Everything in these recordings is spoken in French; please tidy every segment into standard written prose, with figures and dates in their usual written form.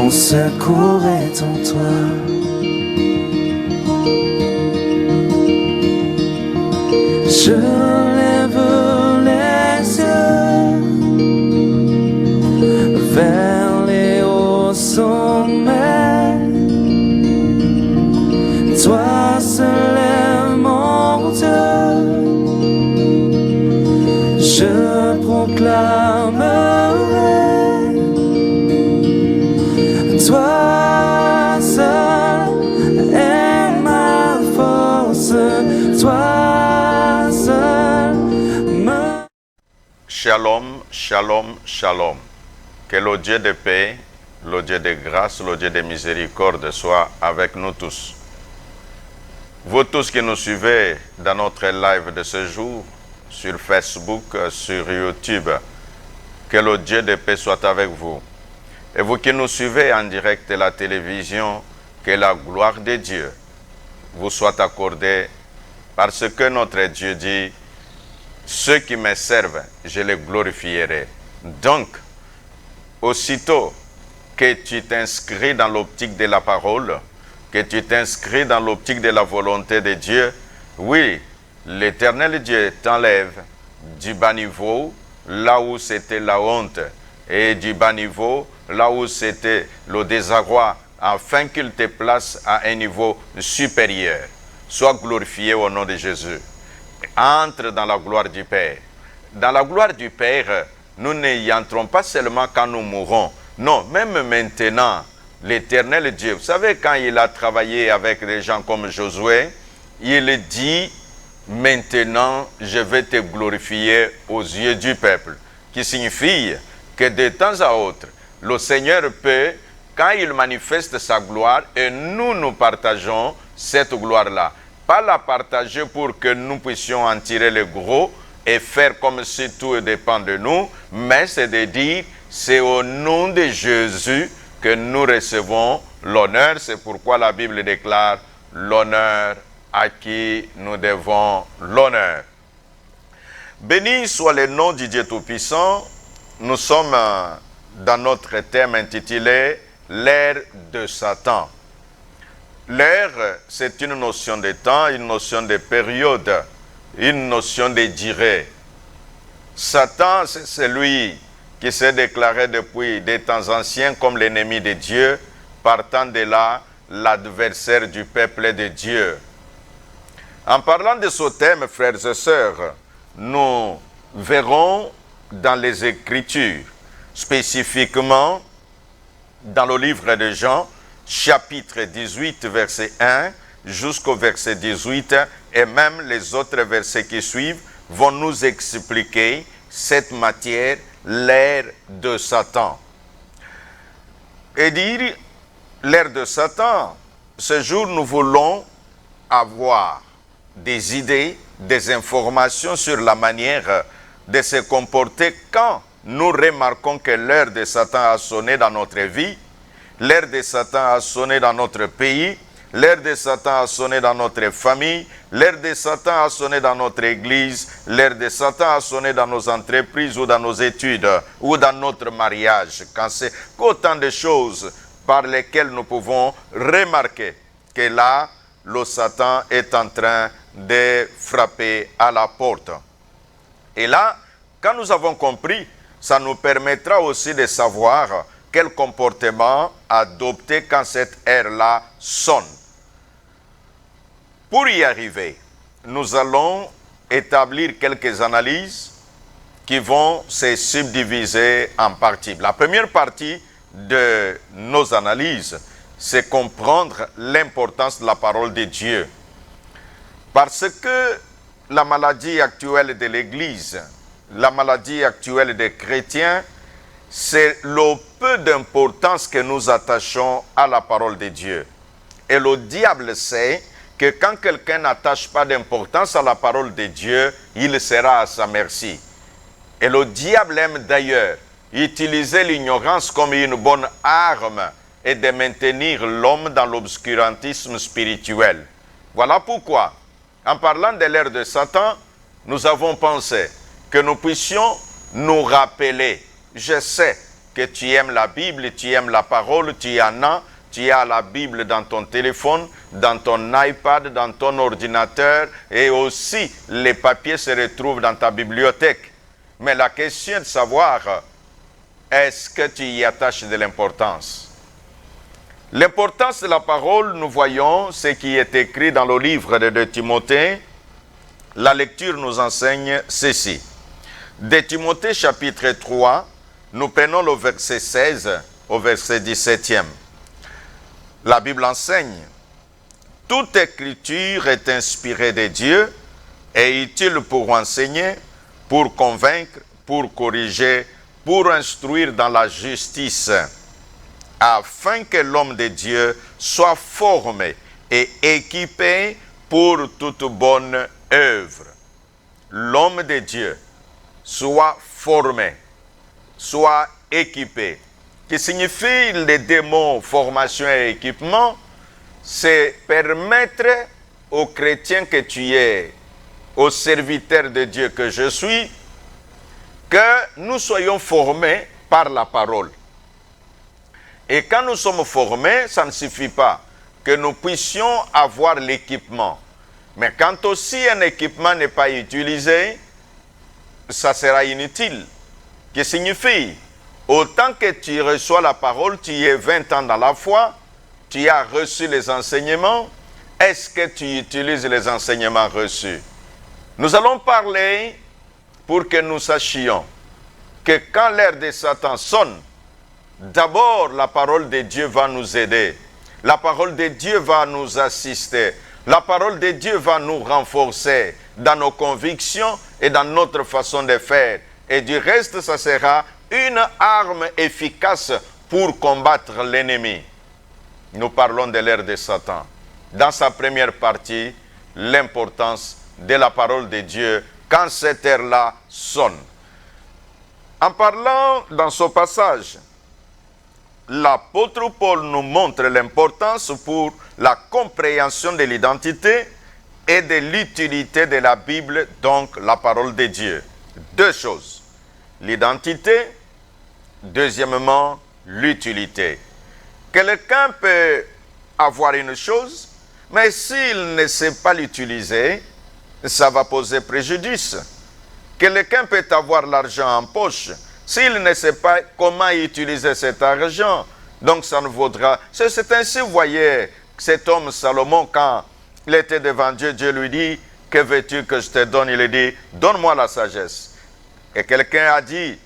mon secours est en toi. Je lève les yeux vers les hauts sommets. Toi seul est mon Dieu. Je proclamerai. Toi seul est ma force. Toi seul me... Shalom, shalom, shalom. Que le Dieu de paix, le Dieu de grâce, le Dieu de miséricorde soit avec nous tous. Vous tous qui nous suivez dans notre live de ce jour, sur Facebook, sur YouTube, que le Dieu de paix soit avec vous. Et vous qui nous suivez en direct de la télévision, que la gloire de Dieu vous soit accordée, parce que notre Dieu dit, ceux qui me servent, je les glorifierai. Donc, aussitôt que tu t'inscris dans l'optique de la parole, que tu t'inscris dans l'optique de la volonté de Dieu, oui, l'Éternel Dieu t'enlève du bas niveau, là où c'était la honte, et du bas niveau, là où c'était le désarroi, afin qu'il te place à un niveau supérieur. Sois glorifié au nom de Jésus. Entre dans la gloire du Père. Dans la gloire du Père, nous n'y entrons pas seulement quand nous mourrons. Non, même maintenant, l'Éternel Dieu, vous savez, quand il a travaillé avec des gens comme Josué, il dit, maintenant, je vais te glorifier aux yeux du peuple. Qui signifie que de temps à autre, le Seigneur peut, quand il manifeste sa gloire, et nous partageons cette gloire-là. Pas la partager pour que nous puissions en tirer le gros et faire comme si tout dépend de nous, mais c'est de dire, c'est au nom de Jésus que nous recevons l'honneur. C'est pourquoi la Bible déclare l'honneur à qui nous devons l'honneur. Béni soit le nom du Dieu Tout-Puissant. Nous sommes dans notre thème intitulé « L'ère de Satan ». L'ère, c'est une notion de temps, une notion de période, une notion de durée. Satan, c'est celui qui s'est déclaré depuis des temps anciens comme l'ennemi de Dieu, partant de là, l'adversaire du peuple de Dieu. En parlant de ce thème, frères et sœurs, nous verrons dans les Écritures, spécifiquement dans le livre de Jean, chapitre 18, verset 1, jusqu'au verset 18, et même les autres versets qui suivent, vont nous expliquer cette matière, l'ère de Satan. Et dire, l'ère de Satan, ce jour nous voulons avoir des idées, des informations sur la manière de se comporter quand nous remarquons que l'heure de Satan a sonné dans notre vie, l'heure de Satan a sonné dans notre pays, l'heure de Satan a sonné dans notre famille, l'heure de Satan a sonné dans notre église, l'heure de Satan a sonné dans nos entreprises ou dans nos études ou dans notre mariage. Quand c'est autant de choses par lesquelles nous pouvons remarquer que là, le Satan est en train de frapper à la porte. Et là, quand nous avons compris, ça nous permettra aussi de savoir quel comportement adopter quand cette ère-là sonne. Pour y arriver, nous allons établir quelques analyses qui vont se subdiviser en parties. La première partie de nos analyses, c'est comprendre l'importance de la parole de Dieu. Parce que la maladie actuelle de l'Église, la maladie actuelle des chrétiens, c'est le peu d'importance que nous attachons à la parole de Dieu. Et le diable sait que quand quelqu'un n'attache pas d'importance à la parole de Dieu, il sera à sa merci. Et le diable aime d'ailleurs utiliser l'ignorance comme une bonne arme et de maintenir l'homme dans l'obscurantisme spirituel. Voilà pourquoi, en parlant de l'ère de Satan, nous avons pensé que nous puissions nous rappeler. Je sais que tu aimes la Bible, tu aimes la parole, tu en as. Tu as la Bible dans ton téléphone, dans ton iPad, dans ton ordinateur, et aussi les papiers se retrouvent dans ta bibliothèque. Mais la question est de savoir, est-ce que tu y attaches de l'importance? L'importance de la parole, nous voyons ce qui est écrit dans le livre de Timothée. La lecture nous enseigne ceci. De Timothée chapitre 3, nous prenons le verset 16 au verset 17e. La Bible enseigne, toute écriture est inspirée de Dieu et utile pour enseigner, pour convaincre, pour corriger, pour instruire dans la justice, afin que l'homme de Dieu soit formé et équipé pour toute bonne œuvre. L'homme de Dieu soit formé, soit équipé. Qui signifie les deux mots formation et équipement, c'est permettre aux chrétiens que tu es, aux serviteurs de Dieu que je suis, que nous soyons formés par la parole. Et quand nous sommes formés, ça ne suffit pas que nous puissions avoir l'équipement. Mais quand aussi un équipement n'est pas utilisé, ça sera inutile. Qui signifie, autant que tu reçois la parole, tu es 20 ans dans la foi, tu as reçu les enseignements, est-ce que tu utilises les enseignements reçus? Nous allons parler pour que nous sachions que quand l'heure de Satan sonne, d'abord la parole de Dieu va nous aider, la parole de Dieu va nous assister, la parole de Dieu va nous renforcer dans nos convictions et dans notre façon de faire. Et du reste, ça sera une arme efficace pour combattre l'ennemi. Nous parlons de l'ère de Satan. Dans sa première partie, l'importance de la parole de Dieu quand cette ère-là sonne. En parlant dans ce passage, l'apôtre Paul nous montre l'importance pour la compréhension de l'identité et de l'utilité de la Bible, donc la parole de Dieu. Deux choses. L'identité, deuxièmement, l'utilité. Quelqu'un peut avoir une chose, mais s'il ne sait pas l'utiliser, ça va poser préjudice. Quelqu'un peut avoir l'argent en poche, s'il ne sait pas comment utiliser cet argent, donc ça ne vaudra. C'est ainsi, vous voyez, cet homme Salomon, quand il était devant Dieu, Dieu lui dit, que veux-tu que je te donne? Il lui dit, donne-moi la sagesse. Et quelqu'un a dit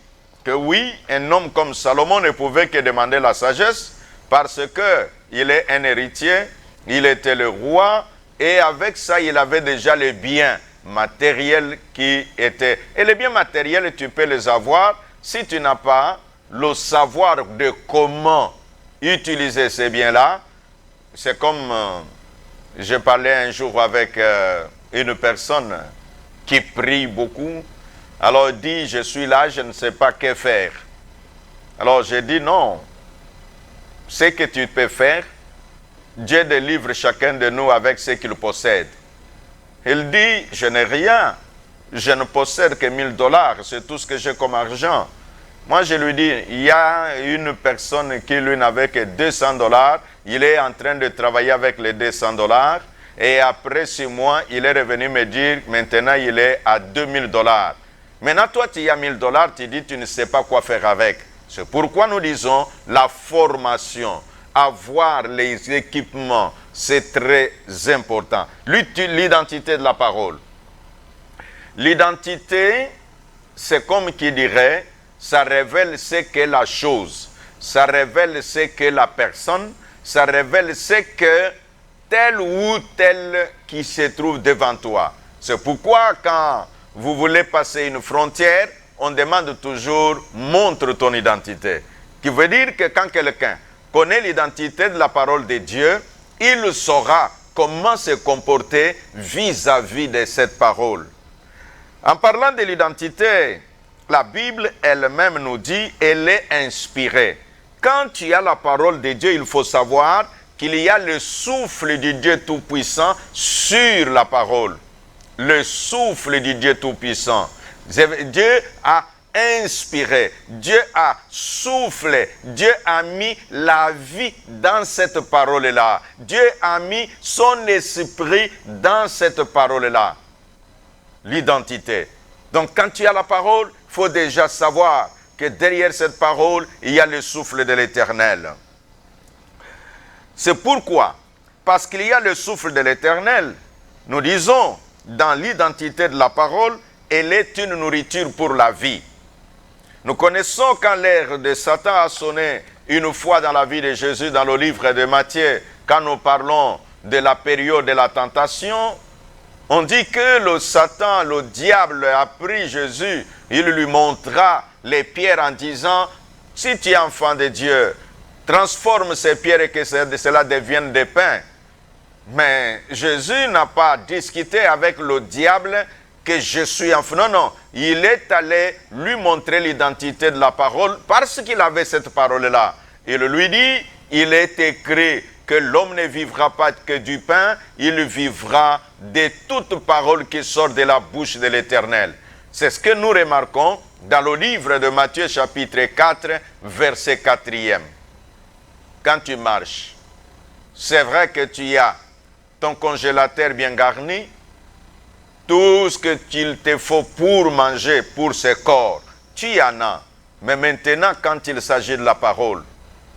que oui, un homme comme Salomon ne pouvait que demander la sagesse parce qu'il est un héritier, il était le roi et avec ça, il avait déjà les biens matériels qui étaient. Et les biens matériels, tu peux les avoir si tu n'as pas le savoir de comment utiliser ces biens-là. C'est comme, je parlais un jour avec une personne qui prie beaucoup. Alors il dit, je suis là, je ne sais pas que faire. Alors j'ai dit, non, ce que tu peux faire, Dieu délivre chacun de nous avec ce qu'il possède. Il dit, je n'ai rien, je ne possède que $1000, c'est tout ce que j'ai comme argent. Moi je lui dis, il y a une personne qui lui n'avait que $200, il est en train de travailler avec les $200, et après 6 mois, il est revenu me dire, maintenant il est à $2000. Maintenant, toi, tu as $1000, tu dis, tu ne sais pas quoi faire avec. C'est pourquoi nous disons la formation, avoir les équipements, c'est très important. L'identité de la parole. L'identité, c'est comme qui dirait, ça révèle ce qu'est la chose, ça révèle ce qu'est la personne, ça révèle ce que tel ou tel qui se trouve devant toi. C'est pourquoi quand vous voulez passer une frontière, on demande toujours « montre ton identité ». Qui veut dire que quand quelqu'un connaît l'identité de la parole de Dieu, il saura comment se comporter vis-à-vis de cette parole. En parlant de l'identité, la Bible elle-même nous dit qu'elle est inspirée. Quand tu as la parole de Dieu, il faut savoir qu'il y a le souffle du Dieu Tout-Puissant sur la parole. Le souffle du Dieu Tout-Puissant. Dieu a inspiré, Dieu a soufflé, Dieu a mis la vie dans cette parole-là. Dieu a mis son esprit dans cette parole-là. L'identité. Donc quand tu as la parole, il faut déjà savoir que derrière cette parole, il y a le souffle de l'Éternel. C'est pourquoi, parce qu'il y a le souffle de l'Éternel, nous disons, dans l'identité de la parole, elle est une nourriture pour la vie. Nous connaissons quand l'ère de Satan a sonné une fois dans la vie de Jésus, dans le livre de Matthieu, quand nous parlons de la période de la tentation, on dit que le Satan, le diable, a pris Jésus, il lui montra les pierres en disant, si tu es enfant de Dieu, transforme ces pierres et que cela devienne des pains. Mais Jésus n'a pas discuté avec le diable que je suis enfant. Non, non. Il est allé lui montrer l'identité de la parole parce qu'il avait cette parole-là. Il lui dit, il est écrit que l'homme ne vivra pas que du pain, il vivra de toute parole qui sort de la bouche de l'Éternel. C'est ce que nous remarquons dans le livre de Matthieu chapitre 4, verset 4e. Quand tu marches, c'est vrai que tu as ton congélateur bien garni, tout ce qu'il te faut pour manger, pour ce corps, tu en as. Mais maintenant, quand il s'agit de la parole,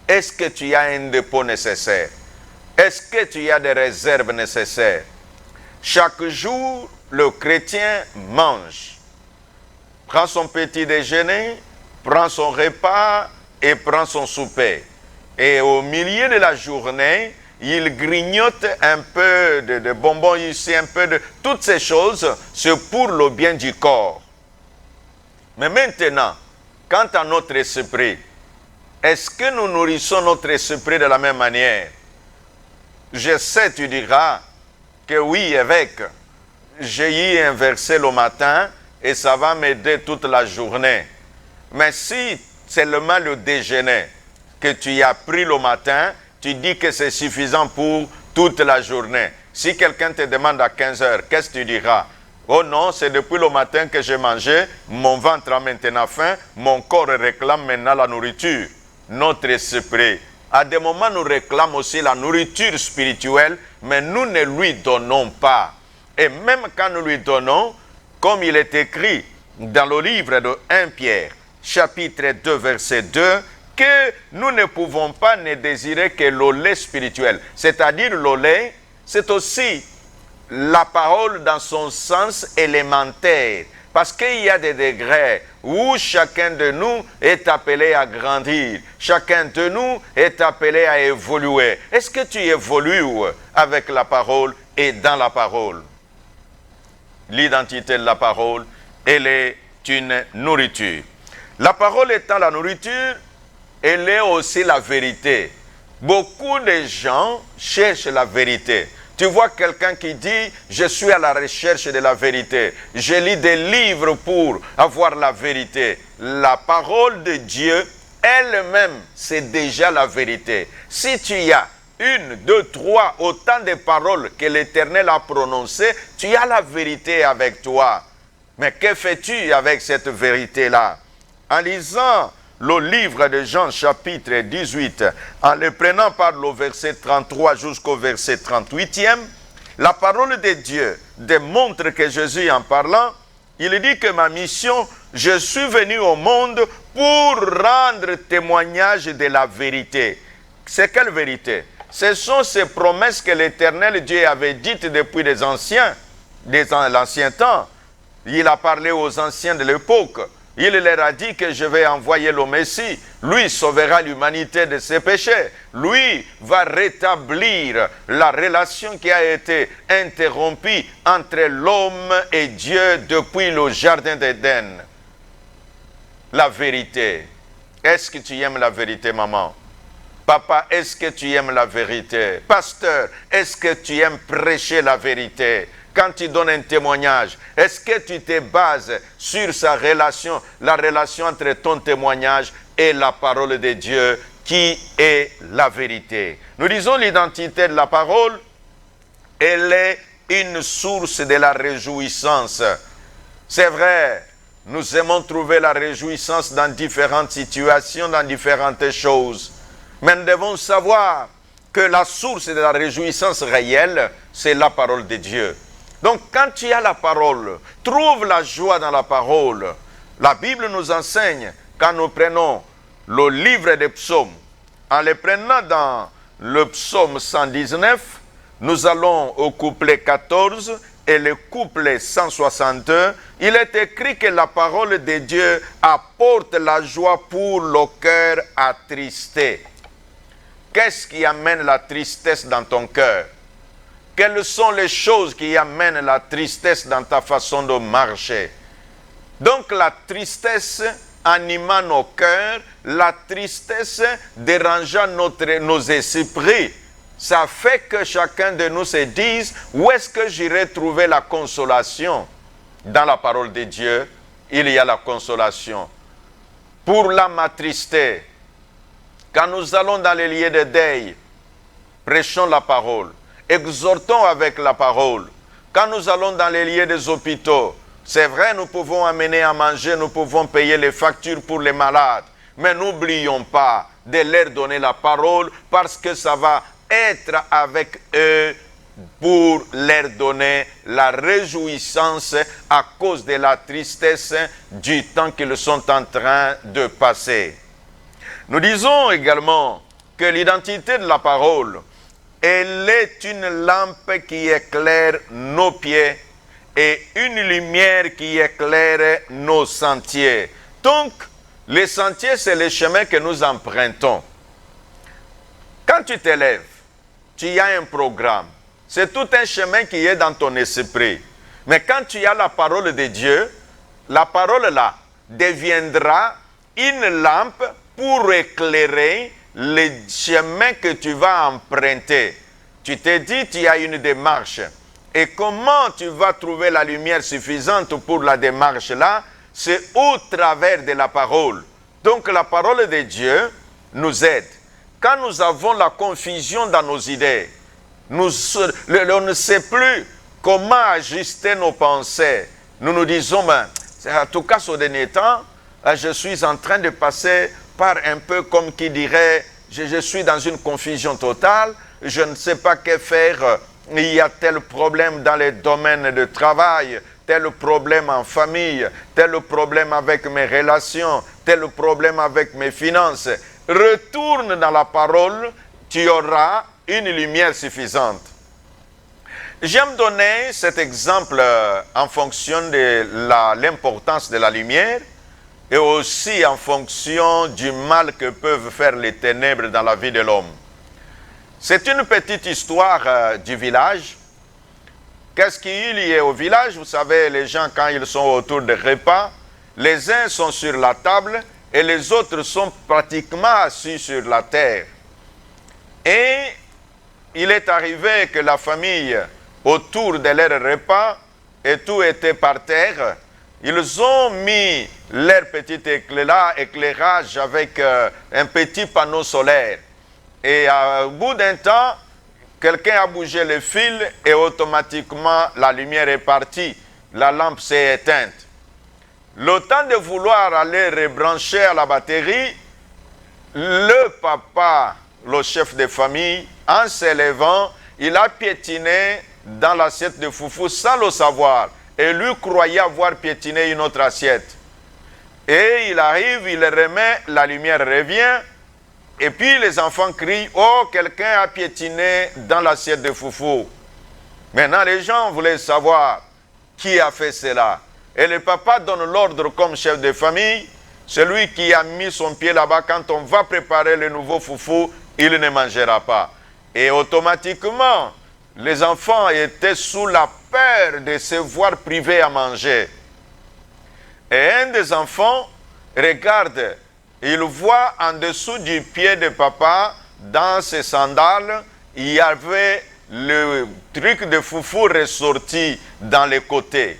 est-ce que tu as un dépôt nécessaire? Est-ce que tu as des réserves nécessaires? Chaque jour, le chrétien mange. Prend son petit déjeuner, prend son repas et prend son souper. Et au milieu de la journée, il grignote un peu de bonbons ici, un peu de... Toutes ces choses, c'est pour le bien du corps. Mais maintenant, quant à notre esprit, est-ce que nous nourrissons notre esprit de la même manière? Je sais, tu diras que oui, évêque, j'ai eu un verset le matin et ça va m'aider toute la journée. Mais si seulement le déjeuner que tu as pris le matin, tu dis que c'est suffisant pour toute la journée. Si quelqu'un te demande à 15 heures, qu'est-ce que tu diras? Oh non, c'est depuis le matin que j'ai mangé, mon ventre a maintenant faim, mon corps réclame maintenant la nourriture. Notre esprit, à des moments, nous réclame aussi la nourriture spirituelle, mais nous ne lui donnons pas. Et même quand nous lui donnons, comme il est écrit dans le livre de 1 Pierre, chapitre 2, verset 2, que nous ne pouvons pas ne désirer que le lait spirituel. C'est-à-dire le lait, c'est aussi la parole dans son sens élémentaire. Parce qu'il y a des degrés où chacun de nous est appelé à grandir. Chacun de nous est appelé à évoluer. Est-ce que tu évolues avec la parole et dans la parole? L'identité de la parole, elle est une nourriture. La parole étant la nourriture, elle est aussi la vérité. Beaucoup de gens cherchent la vérité. Tu vois quelqu'un qui dit, je suis à la recherche de la vérité. Je lis des livres pour avoir la vérité. La parole de Dieu elle-même, c'est déjà la vérité. Si tu as 1, 2, 3, autant de paroles que l'Éternel a prononcées, tu as la vérité avec toi. Mais que fais-tu avec cette vérité-là? En lisant le livre de Jean chapitre 18, en le prenant par le verset 33 jusqu'au verset 38e, la parole de Dieu démontre que Jésus, en parlant, il dit que ma mission, je suis venu au monde pour rendre témoignage de la vérité. C'est quelle vérité? Ce sont ces promesses que l'Éternel Dieu avait dites depuis l'ancien temps. Il a parlé aux anciens de l'époque. Il leur a dit que je vais envoyer le Messie. Lui sauvera l'humanité de ses péchés. Lui va rétablir la relation qui a été interrompue entre l'homme et Dieu depuis le jardin d'Éden. La vérité. Est-ce que tu aimes la vérité, maman? Papa, est-ce que tu aimes la vérité? Pasteur, est-ce que tu aimes prêcher la vérité? Quand tu donnes un témoignage, est-ce que tu te bases sur sa relation, la relation entre ton témoignage et la parole de Dieu qui est la vérité? Nous disons l'identité de la parole, elle est une source de la réjouissance. C'est vrai, Nous aimons trouver la réjouissance dans différentes situations, dans différentes choses. Mais nous devons savoir que la source de la réjouissance réelle, c'est la parole de Dieu. Donc quand tu as la parole, trouve la joie dans la parole. La Bible nous enseigne, quand nous prenons le livre des psaumes, en les prenant dans le psaume 119, nous allons au couplet 14 et le couplet 162. Il est écrit que la parole de Dieu apporte la joie pour le cœur attristé. Qu'est-ce qui amène la tristesse dans ton cœur? Quelles sont les choses qui amènent la tristesse dans ta façon de marcher? Donc la tristesse animant nos cœurs, la tristesse dérangeant nos esprits. Ça fait que chacun de nous se dise, où est-ce que j'irai trouver la consolation? Dans la parole de Dieu, il y a la consolation. Pour l'âme attristée, quand nous allons dans les lieux de deuil, prêchons la parole, exhortons avec la parole. Quand nous allons dans les lieux des hôpitaux, c'est vrai, nous pouvons amener à manger, nous pouvons payer les factures pour les malades, mais n'oublions pas de leur donner la parole parce que ça va être avec eux pour leur donner la réjouissance à cause de la tristesse du temps qu'ils sont en train de passer. Nous disons également que l'identité de la parole, elle est une lampe qui éclaire nos pieds et une lumière qui éclaire nos sentiers. Donc, les sentiers, c'est le chemin que nous empruntons. Quand tu t'élèves, tu as un programme. C'est tout un chemin qui est dans ton esprit. Mais quand tu as la parole de Dieu, la parole là deviendra une lampe pour éclairer le chemin que tu vas emprunter. Tu te dis, tu as une démarche. Et comment tu vas trouver la lumière suffisante pour la démarche là? C'est au travers de la parole. Donc la parole de Dieu nous aide. Quand nous avons la confusion dans nos idées, on ne sait plus comment ajuster nos pensées. Nous nous disons, en tout cas, au dernier temps, je suis en train de passer par un peu comme qui dirait, je suis dans une confusion totale, je ne sais pas que faire, il y a tel problème dans les domaines de travail, tel problème en famille, tel problème avec mes relations, tel problème avec mes finances. Retourne dans la parole, tu auras une lumière suffisante. J'aime donner cet exemple en fonction de l'importance de la lumière et aussi en fonction du mal que peuvent faire les ténèbres dans la vie de l'homme. C'est une petite histoire du village. Qu'est-ce qu'il y a au village? Vous savez, les gens, quand ils sont autour des repas, les uns sont sur la table et les autres sont pratiquement assis sur la terre. Et il est arrivé que la famille, autour de leur repas, et tout était par terre, ils ont mis leur petit éclairage avec un petit panneau solaire. Et au bout d'un temps, quelqu'un a bougé le fil et automatiquement la lumière est partie. La lampe s'est éteinte. Le temps de vouloir aller rebrancher à la batterie, le papa, le chef de famille, en s'élevant, il a piétiné dans l'assiette de foufou sans le savoir. Et lui croyait avoir piétiné une autre assiette. Et il arrive, il remet, la lumière revient. Et puis les enfants crient, oh, quelqu'un a piétiné dans l'assiette de foufou. Maintenant, les gens voulaient savoir qui a fait cela. Et le papa donne l'ordre comme chef de famille, celui qui a mis son pied là-bas, quand on va préparer le nouveau foufou, il ne mangera pas. Et automatiquement, les enfants étaient sous la peur de se voir privés à manger. Et un des enfants regarde, il voit en dessous du pied de papa, dans ses sandales, il y avait le truc de foufou ressorti dans les côtés.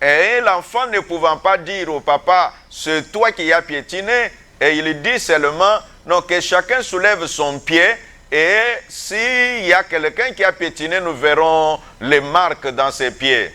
Et l'enfant ne pouvant pas dire au papa, c'est toi qui as piétiné, et il dit seulement, non, que chacun soulève son pied, et s'il y a quelqu'un qui a piétiné, nous verrons les marques dans ses pieds.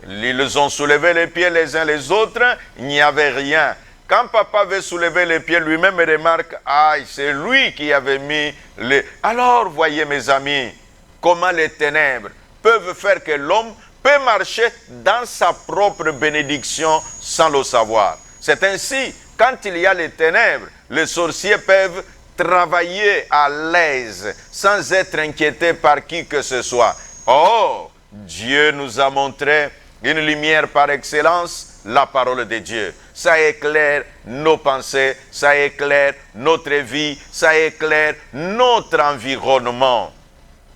Ils ont soulevé les pieds les uns les autres, il n'y avait rien. Quand papa veut soulever les pieds, lui-même remarque, ah, c'est lui qui avait mis les... Alors, voyez mes amis, comment les ténèbres peuvent faire que l'homme peut marcher dans sa propre bénédiction sans le savoir. C'est ainsi, quand il y a les ténèbres, les sorciers peuvent travailler à l'aise, sans être inquiétés par qui que ce soit. Oh, Dieu nous a montré une lumière par excellence, la parole de Dieu. Ça éclaire nos pensées, ça éclaire notre vie, ça éclaire notre environnement.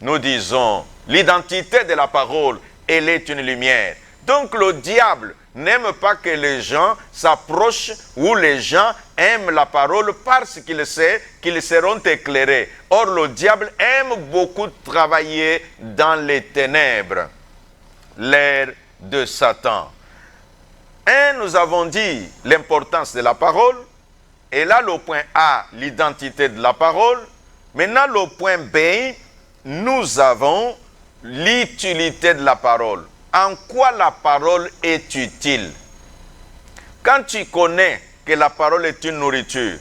Nous disons, l'identité de la parole, elle est une lumière. Donc le diable n'aime pas que les gens s'approchent ou les gens aiment la parole parce qu'il sait qu'ils seront éclairés. Or, le diable aime beaucoup travailler dans les ténèbres, l'ère de Satan. Nous avons dit l'importance de la parole. Et là, le point A, l'identité de la parole. Maintenant, le point B, nous avons l'utilité de la parole. En quoi la parole est utile? Quand tu connais que la parole est une nourriture,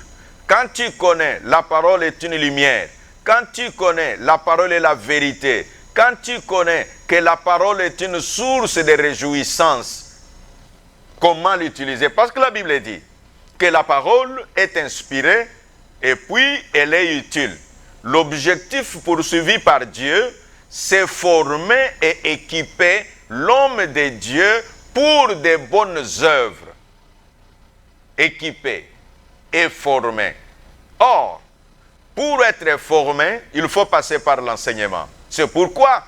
quand tu connais la parole est une lumière, quand tu connais la parole est la vérité, quand tu connais que la parole est une source de réjouissance, comment l'utiliser? Parce que la Bible dit que la parole est inspirée et puis elle est utile. L'objectif poursuivi par Dieu, c'est former et équiper l'homme de Dieu pour de bonnes œuvres. Équiper et former. Or, pour être formé, il faut passer par l'enseignement. C'est pourquoi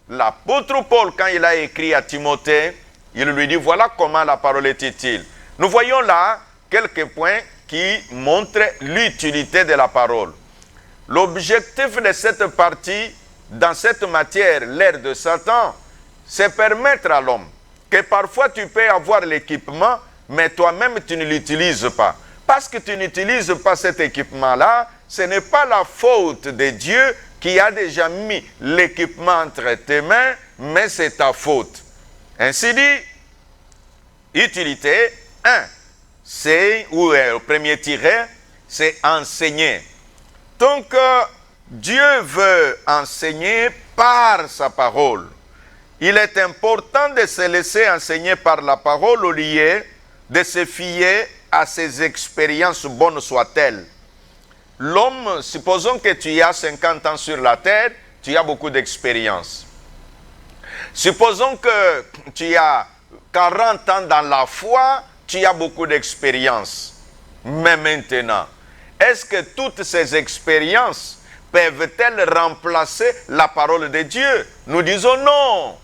l'apôtre Paul, quand il a écrit à Timothée, il lui dit, voilà comment la parole est utile. Nous voyons là quelques points qui montrent l'utilité de la parole. L'objectif de cette partie, dans cette matière, l'ère de Satan, c'est permettre à l'homme que parfois tu peux avoir l'équipement, mais toi-même tu ne l'utilises pas. Parce que tu n'utilises pas cet équipement-là, ce n'est pas la faute de Dieu qui a déjà mis l'équipement entre tes mains, mais c'est ta faute. Ainsi dit, utilité 1, c'est, ou le premier tiret, c'est enseigner. Donc, Dieu veut enseigner par sa parole. Il est important de se laisser enseigner par la parole au lieu de se fier à ses expériences, bonnes soient-elles. L'homme, supposons que tu as 50 ans sur la terre, tu as beaucoup d'expérience. Supposons que tu as 40 ans dans la foi, tu as beaucoup d'expérience. Mais maintenant, est-ce que toutes ces expériences peuvent-elles remplacer la parole de Dieu? Nous disons non.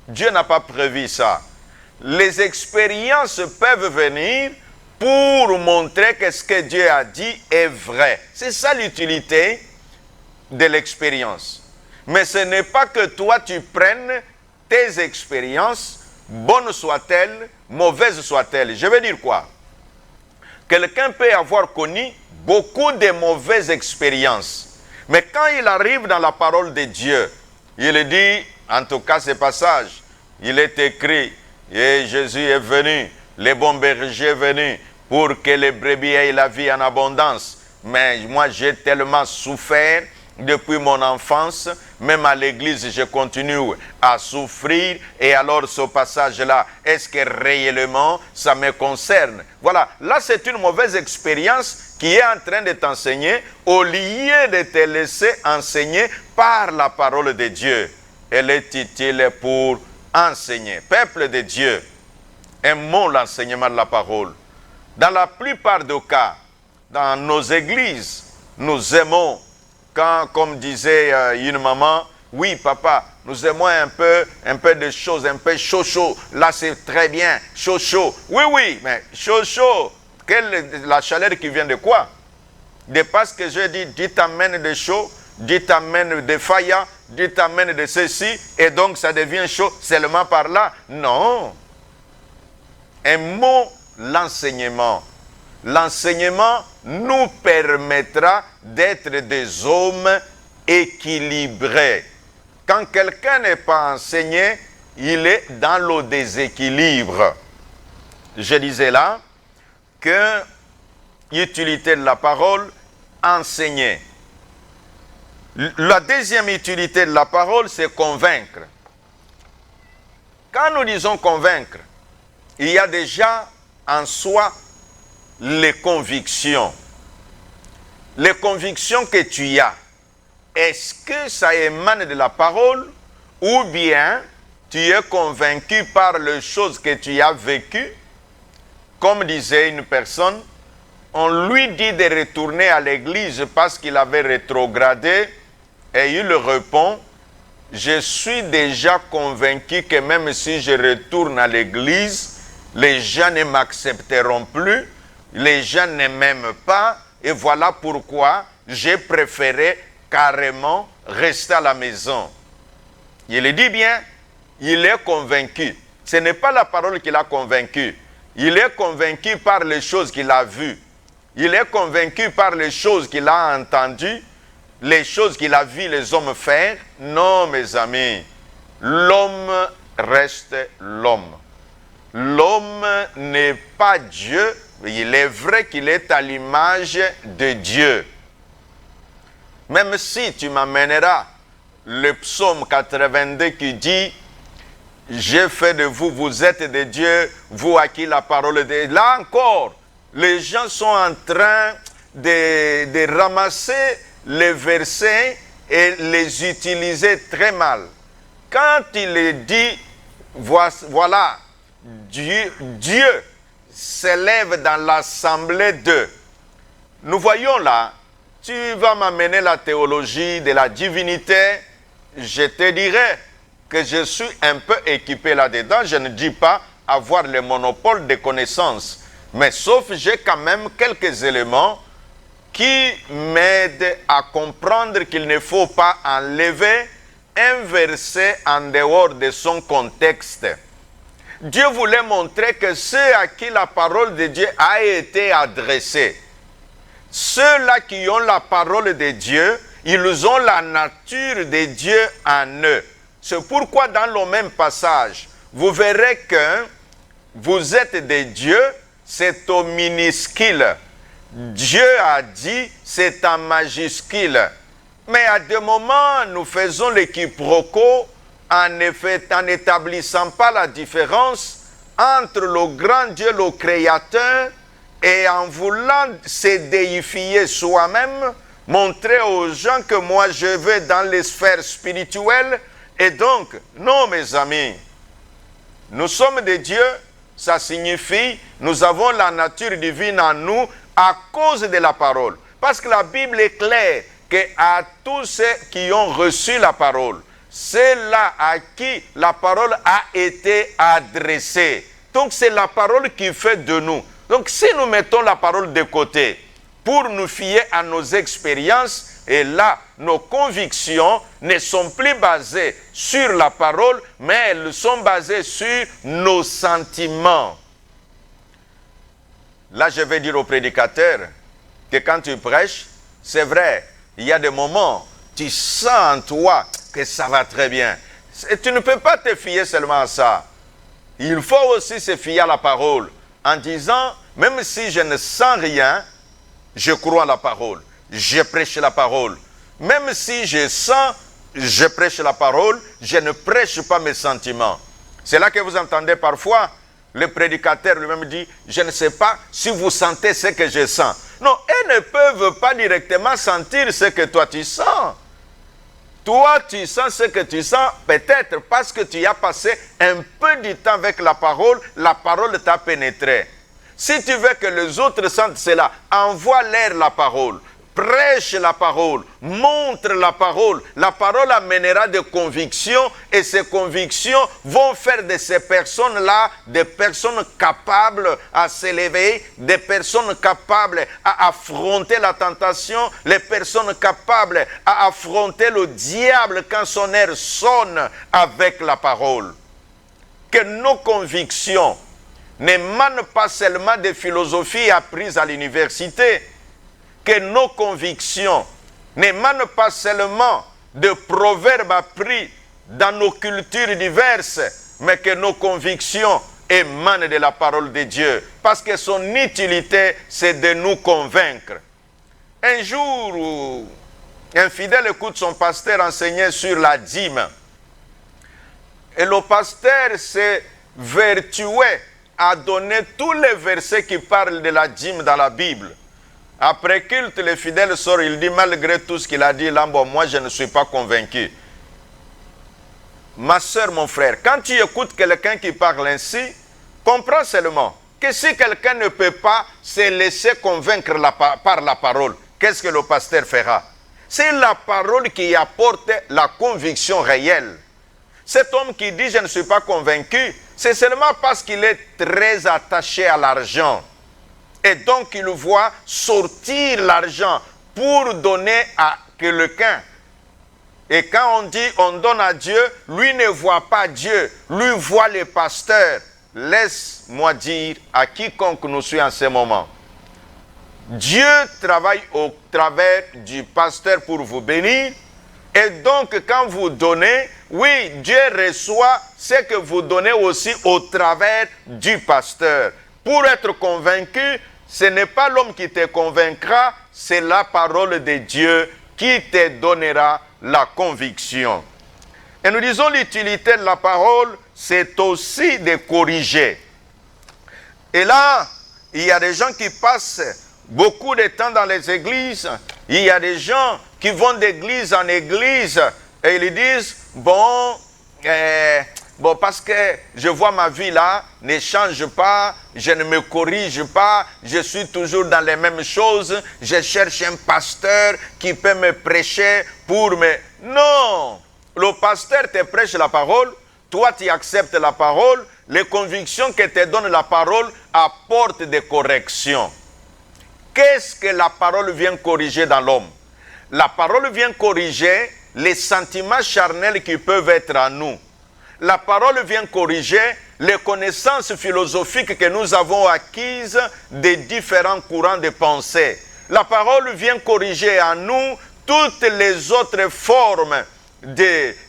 Dieu n'a pas prévu ça. Les expériences peuvent venir pour montrer que ce que Dieu a dit est vrai. C'est ça l'utilité de l'expérience. Mais ce n'est pas que toi tu prennes tes expériences, bonnes soient-elles, mauvaises soient-elles. Je veux dire quoi? Quelqu'un peut avoir connu beaucoup de mauvaises expériences. Mais quand il arrive dans la parole de Dieu, il dit, en tout cas ce passage, il est écrit, et Jésus est venu, le bon berger est venu, pour que les brebis aient la vie en abondance. Mais moi j'ai tellement souffert depuis mon enfance, même à l'église je continue à souffrir, et alors ce passage-là, est-ce que réellement ça me concerne? Voilà, là c'est une mauvaise expérience qui est en train de t'enseigner, au lieu de te laisser enseigner par la parole de Dieu. Elle est utile pour enseigner. Peuple de Dieu, aimons l'enseignement de la parole. Dans la plupart des cas, dans nos églises, nous aimons quand, comme disait une maman, oui papa, nous aimons un peu de choses, un peu chaud. Là c'est très bien, chaud. Oui, mais chaud. La chaleur qui vient de quoi? De parce que je dis, Dieu t'amène de chaud, Dieu t'amène de faïa, Dieu t'amène de ceci, et donc ça devient chaud seulement par là. Non. Aimons l'enseignement. L'enseignement nous permettra d'être des hommes équilibrés. Quand quelqu'un n'est pas enseigné, il est dans le déséquilibre. Je disais là que l'utilité de la parole, enseigner. La deuxième utilité de la parole, c'est convaincre. Quand nous disons convaincre, il y a déjà en soi les convictions. Les convictions que tu as, est-ce que ça émane de la parole ou bien tu es convaincu par les choses que tu as vécues? Comme disait une personne, on lui dit de retourner à l'église parce qu'il avait rétrogradé et il répond, je suis déjà convaincu que même si je retourne à l'église, les gens ne m'accepteront plus, les gens ne m'aiment pas et voilà pourquoi j'ai préféré carrément rester à la maison. Il le dit bien, il est convaincu. Ce n'est pas la parole qui l'a convaincu. Il est convaincu par les choses qu'il a vues. Il est convaincu par les choses qu'il a entendues, les choses qu'il a vues les hommes faire. Non, mes amis, l'homme reste l'homme. L'homme n'est pas Dieu. Il est vrai qu'il est à l'image de Dieu. Même si tu m'amèneras le psaume 82 qui dit « J'ai fait de vous, vous êtes de Dieu, vous à qui la parole de... » Là encore, les gens sont en train de ramasser les versets et les utiliser très mal. Quand il dit « Voilà, Dieu s'élève dans l'assemblée d'eux. » Nous voyons là, tu vas m'amener la théologie de la divinité, je te dirai que je suis un peu équipé là-dedans. Je ne dis pas avoir le monopole des connaissances, mais sauf j'ai quand même quelques éléments qui m'aident à comprendre qu'il ne faut pas enlever un verset en dehors de son contexte. Dieu voulait montrer que ceux à qui la parole de Dieu a été adressée, ceux-là qui ont la parole de Dieu, ils ont la nature de Dieu en eux. C'est pourquoi dans le même passage, vous verrez que vous êtes des dieux, c'est au minuscule. Dieu a dit, c'est en majuscule. Mais à des moments, nous faisons le quiproquo en n'établissant pas la différence entre le grand Dieu, le Créateur, et en voulant se déifier soi-même, montrer aux gens que moi je vais dans les sphères spirituelles. Et donc, non mes amis, nous sommes des dieux, ça signifie nous avons la nature divine en nous à cause de la parole. Parce que la Bible est claire qu'à tous ceux qui ont reçu la parole, ceux-là à qui la parole a été adressée. Donc c'est la parole qui fait de nous. Donc si nous mettons la parole de côté pour nous fier à nos expériences, et là, nos convictions ne sont plus basées sur la parole, mais elles sont basées sur nos sentiments. Là, je vais dire au prédicateur que quand tu prêches, c'est vrai, il y a des moments, tu sens en toi que ça va très bien. Et tu ne peux pas te fier seulement à ça. Il faut aussi se fier à la parole en disant, même si je ne sens rien, je crois à la parole. Je prêche la parole. Même si je sens, je prêche la parole, je ne prêche pas mes sentiments. C'est là que vous entendez parfois, le prédicateur lui-même dit, je ne sais pas si vous sentez ce que je sens. Non, elles ne peuvent pas directement sentir ce que toi tu sens. Toi, tu sens ce que tu sens, peut-être parce que tu as passé un peu du temps avec la parole t'a pénétré. Si tu veux que les autres sentent cela, envoie-leur la parole. Prêche la parole, montre la parole amènera des convictions et ces convictions vont faire de ces personnes-là des personnes capables à s'élever, des personnes capables à affronter la tentation, les personnes capables à affronter le diable quand son air sonne avec la parole. Que nos convictions n'émanent pas seulement des philosophies apprises à l'université, que nos convictions n'émanent pas seulement de proverbes appris dans nos cultures diverses, mais que nos convictions émanent de la parole de Dieu. Parce que son utilité, c'est de nous convaincre. Un jour où un fidèle écoute son pasteur enseigner sur la dîme, et le pasteur s'est vertué à donner tous les versets qui parlent de la dîme dans la Bible. Après culte, le fidèle sort, il dit, malgré tout ce qu'il a dit là, bon, moi je ne suis pas convaincu. Ma soeur, mon frère, quand tu écoutes quelqu'un qui parle ainsi, comprends seulement que si quelqu'un ne peut pas se laisser convaincre par la parole, qu'est-ce que le pasteur fera? C'est la parole qui apporte la conviction réelle. Cet homme qui dit « je ne suis pas convaincu », c'est seulement parce qu'il est très attaché à l'argent. Et donc il voit sortir l'argent pour donner à quelqu'un. Et quand on dit on donne à Dieu, lui ne voit pas Dieu, lui voit le pasteur. Laisse-moi dire à quiconque nous suit en ce moment, Dieu travaille au travers du pasteur pour vous bénir. Et donc quand vous donnez, oui, Dieu reçoit ce que vous donnez aussi au travers du pasteur. Pour être convaincu, ce n'est pas l'homme qui te convaincra, c'est la parole de Dieu qui te donnera la conviction. Et nous disons l'utilité de la parole, c'est aussi de corriger. Et là, il y a des gens qui passent beaucoup de temps dans les églises. Il y a des gens qui vont d'église en église et ils disent, bon, parce que je vois ma vie là, ne change pas, je ne me corrige pas, je suis toujours dans les mêmes choses, je cherche un pasteur qui peut me prêcher pour me... Non! Le pasteur te prêche la parole, toi tu acceptes la parole, les convictions que te donne la parole apportent des corrections. Qu'est-ce que la parole vient corriger dans l'homme? La parole vient corriger les sentiments charnels qui peuvent être en nous. La parole vient corriger les connaissances philosophiques que nous avons acquises des différents courants de pensée. La parole vient corriger en nous toutes les autres formes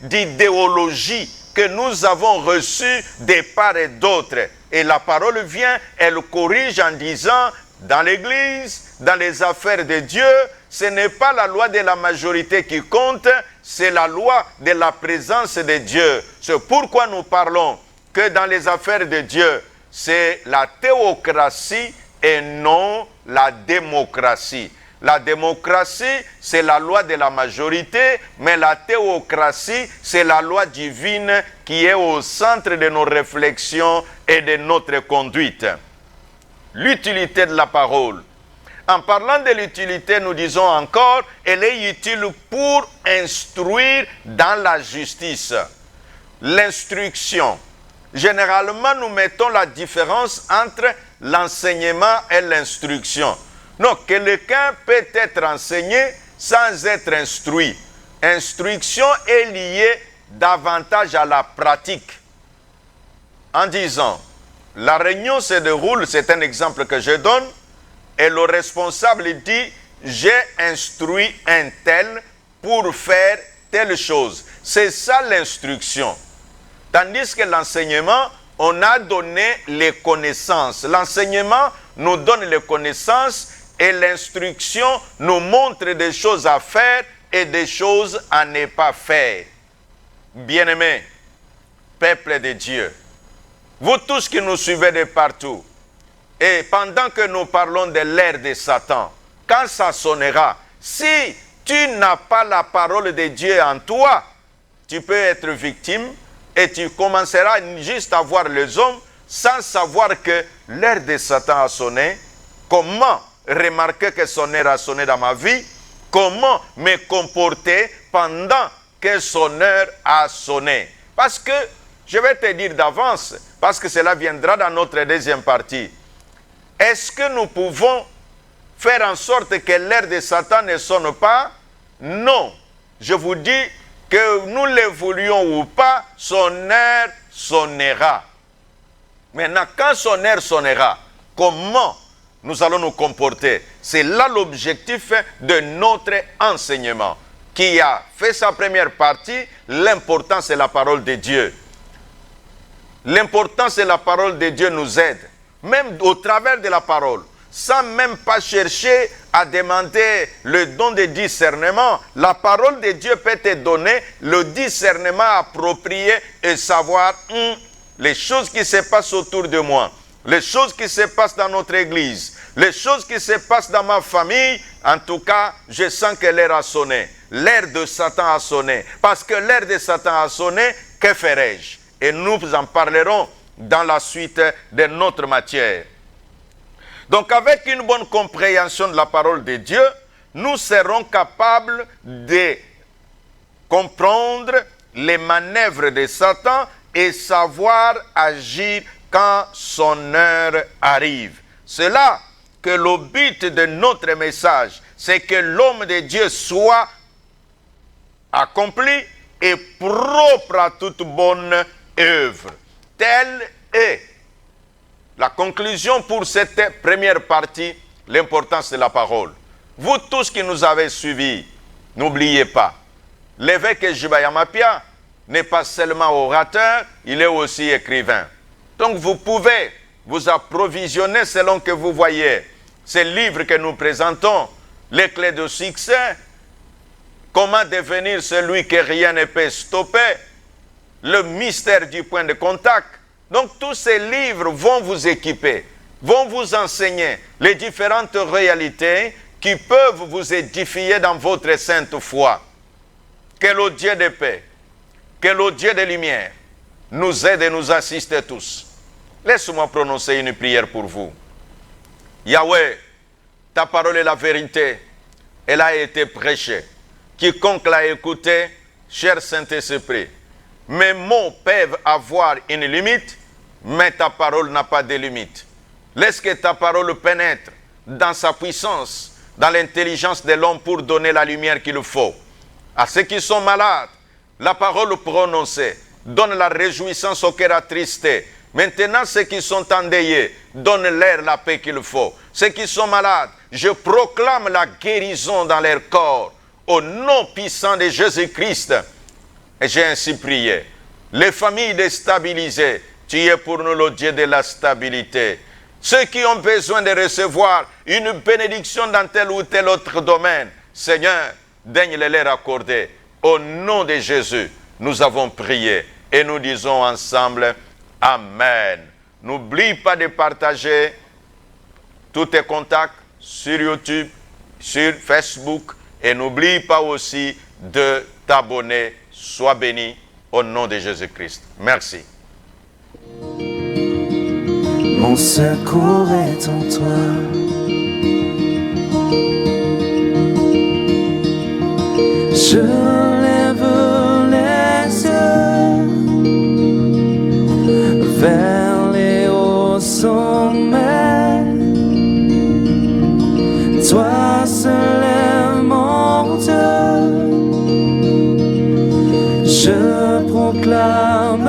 d'idéologie que nous avons reçues de part et d'autre. Et la parole vient, elle corrige en disant, dans l'Église, dans les affaires de Dieu, ce n'est pas la loi de la majorité qui compte, c'est la loi de la présence de Dieu. C'est pourquoi nous parlons que dans les affaires de Dieu, c'est la théocratie et non la démocratie. La démocratie, c'est la loi de la majorité, mais la théocratie, c'est la loi divine qui est au centre de nos réflexions et de notre conduite. L'utilité de la parole. En parlant de l'utilité, nous disons encore, elle est utile pour instruire dans la justice. L'instruction. Généralement, nous mettons la différence entre l'enseignement et l'instruction. Non, quelqu'un peut être enseigné sans être instruit. Instruction est liée davantage à la pratique. En disant, la réunion se déroule, c'est un exemple que je donne, et le responsable dit, j'ai instruit un tel pour faire telle chose. C'est ça l'instruction. Tandis que l'enseignement, on a donné les connaissances. L'enseignement nous donne les connaissances et l'instruction nous montre des choses à faire et des choses à ne pas faire. Bien-aimés, peuple de Dieu, vous tous qui nous suivez de partout, et pendant que nous parlons de l'ère de Satan, quand ça sonnera, si tu n'as pas la parole de Dieu en toi, tu peux être victime et tu commenceras juste à voir les hommes sans savoir que l'heure de Satan a sonné. Comment remarquer que son heure a sonné dans ma vie? Comment me comporter pendant que son heure a sonné? Parce que, je vais te dire d'avance, parce que cela viendra dans notre deuxième partie. Est-ce que nous pouvons faire en sorte que l'heure de Satan ne sonne pas? Non. Je vous dis que nous le voulions ou pas, son heure sonnera. Maintenant, quand son heure sonnera, comment nous allons nous comporter? C'est là l'objectif de notre enseignement. Qui a fait sa première partie, l'important c'est la parole de Dieu. l'importance de la parole de Dieu nous aide, même au travers de la parole, sans même pas chercher à demander le don de discernement. La parole de Dieu peut te donner le discernement approprié et savoir les choses qui se passent autour de moi, les choses qui se passent dans notre église, les choses qui se passent dans ma famille. En tout cas, je sens que l'heure a sonné. L'heure de Satan a sonné. Parce que l'heure de Satan a sonné, que ferai-je? Et nous en parlerons dans la suite de notre matière. Donc avec une bonne compréhension de la parole de Dieu, nous serons capables de comprendre les manœuvres de Satan et savoir agir quand son heure arrive. C'est là que le but de notre message, c'est que l'homme de Dieu soit accompli et propre à toute bonne œuvre. Telle est la conclusion pour cette première partie, l'importance de la parole. Vous tous qui nous avez suivis, n'oubliez pas, l'évêque Jibaya Mapia n'est pas seulement orateur, il est aussi écrivain. Donc vous pouvez vous approvisionner selon que vous voyez ces livres que nous présentons, les clés de succès, comment devenir celui que rien ne peut stopper, le mystère du point de contact. Donc tous ces livres vont vous équiper, vont vous enseigner les différentes réalités qui peuvent vous édifier dans votre sainte foi. Que le Dieu de paix, que le Dieu de lumière nous aide et nous assiste tous. Laisse-moi prononcer une prière pour vous. Yahweh, ta parole est la vérité. Elle a été prêchée. Quiconque l'a écoutée, cher Saint-Esprit, mes mots peuvent avoir une limite, mais ta parole n'a pas de limite. Laisse que ta parole pénètre dans sa puissance, dans l'intelligence de l'homme pour donner la lumière qu'il faut. À ceux qui sont malades, la parole prononcée donne la réjouissance au cœur attristé. Maintenant, ceux qui sont endeuillés, donne-leur la paix qu'il faut. Ceux qui sont malades, je proclame la guérison dans leur corps. Au nom puissant de Jésus-Christ. Et j'ai ainsi prié. Les familles déstabilisées, tu es pour nous le Dieu de la stabilité. Ceux qui ont besoin de recevoir une bénédiction dans tel ou tel autre domaine, Seigneur, daigne les leur accorder. Au nom de Jésus, nous avons prié et nous disons ensemble Amen. N'oublie pas de partager tous tes contacts sur YouTube, sur Facebook et n'oublie pas aussi de t'abonner. Sois béni au nom de Jésus-Christ. Merci. Mon secours est en toi. Je lève les yeux vers les hauts sommets. Toi seul est mon Dieu. Je proclame